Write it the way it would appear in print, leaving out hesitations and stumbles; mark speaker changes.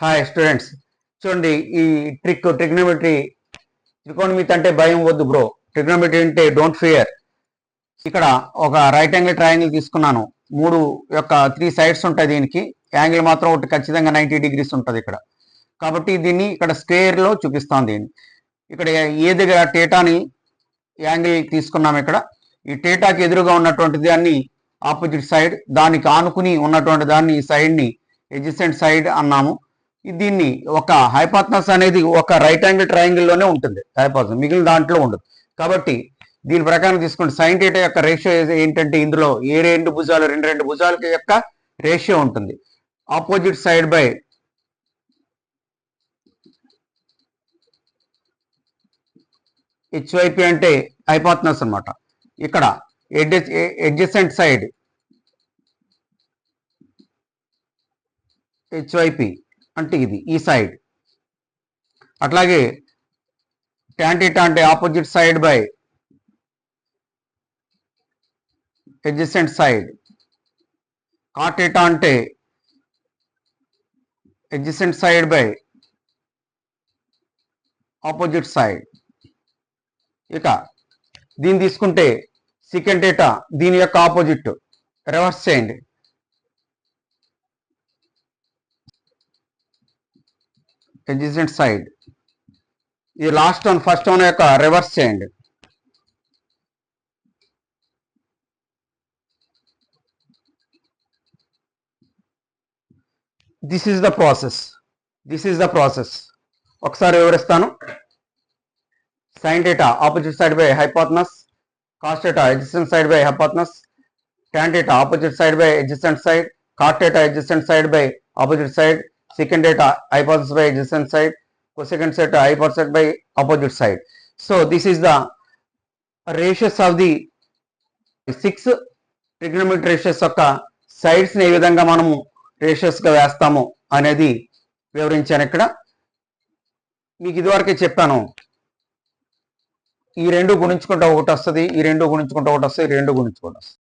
Speaker 1: Hi students, చూడండి ఈ trigonometry. త్రికోణమితి అంటే భయం వద్దు బ్రో. ట్రిగ్నోమెట్రీ అంటే డోంట్ ఫియర్. ఇక్కడ ఒక రైట్ యాంగిల్ ట్రయాంగిల్ తీసుకున్నాను. మూడు యొక్క 3 సైడ్స్ ఉంటాయి. దీనికి యాంగిల్ మాత్రం ఒకటి ఖచ్చితంగా 90 డిగ్రీస్ ఉంటుంది ఇక్కడ. కాబట్టి దీన్ని ఇక్కడ స్క్వేర్ లో చూపిస్తాను. దీన్ని ఇక్కడ ఏ దగ్గర టేటాని యాంగిల్ తీసుకున్నాము. ఇక్కడ ఈ టేటాకి ఎదురుగా ఉన్నటువంటి దాన్ని ఆపోజిట్ సైడ్, దానికి ఆనుకుని ఉన్నటువంటి దాన్ని సైడ్ని ఎడ్జసెంట్ సైడ్ అన్నాము. దీన్ని ఒక హైపోటెనస్ అనేది ఒక రైట్ యాంగిల్ ట్రయాంగిల్ లోనే ఉంటుంది. హైపోటెనస్ మిగిలిన దాంట్లో ఉండదు. కాబట్టి దీని ప్రకారం తీసుకుంటే సైన్ థీటా యొక్క రేషియో ఏంటంటే ఇందులో ఏ రెండు భుజాల యొక్క రేషియో ఉంటుంది. ఆపోజిట్ సైడ్ బై హెచ్వైపి అంటే హైపోటెనస్ అన్నమాట. ఇక్కడ ఎడ్జసెంట్ సైడ్ హెచ్వైపి అంటే ఇది ఈ సైడ్. అట్లాగే tan θ అంటే opposite side by adjacent side. cot θ అంటే adjacent side by opposite side. ఇక దీన్ని తీసుకుంటే secant θ దీని యొక్క ఆపోజిట్ రివర్స్ చేయండి. Adjacent side. ఈ లాస్ట్ వన్ ఫస్ట్ వన్ యొక్క రివర్స్ చేయండి. This is the process. ఒకసారి వివరిస్తాను. sin θ opposite side by hypotenuse, cos θ adjacent side by hypotenuse, tan θ opposite side by adjacent side, cot θ adjacent side by opposite side, secant θ hypotenuse by adjacent side, cosecant θ hypotenuse by opposite side. So this is the ratios of the 6 trigonometric ratios యొక్క sides ని ఏ విధంగా మనము ratios గా వేస్తాము అనేది వివరించాను. ఇక్కడ మీకు ఇదివరకే చెప్పాను. ఈ రెండు గుణించుకుంటే ఒకటి వస్తుంది, ఈ రెండు గుణించుకుంటే ఒకటి వస్తుంది, ఈ రెండు గుణించుకుంటే వస్తుంది.